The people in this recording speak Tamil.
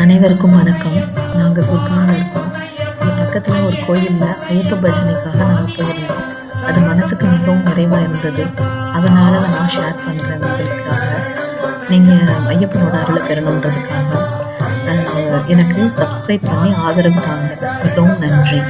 அனைவருக்கும் வணக்கம். நாங்க குர்கான்ல இருக்கோம். இங்க பக்கத்துல ஒரு கோயில்ல ஐயப்ப பஜனைக்காக நாங்க போயிருந்தோம். அது மனசுக்கு மிகவும் நிறைவா இருந்தது. அதனால அத நான் ஷேர் பண்றேன் உங்களுக்காக. நீங்க ஐயப்பனோட அருள பெறணுன்றதுக்காக. எனக்கு சப்ஸ்கிரைப் பண்ணி ஆதரவு தாங்க. மிகவும் நன்றி.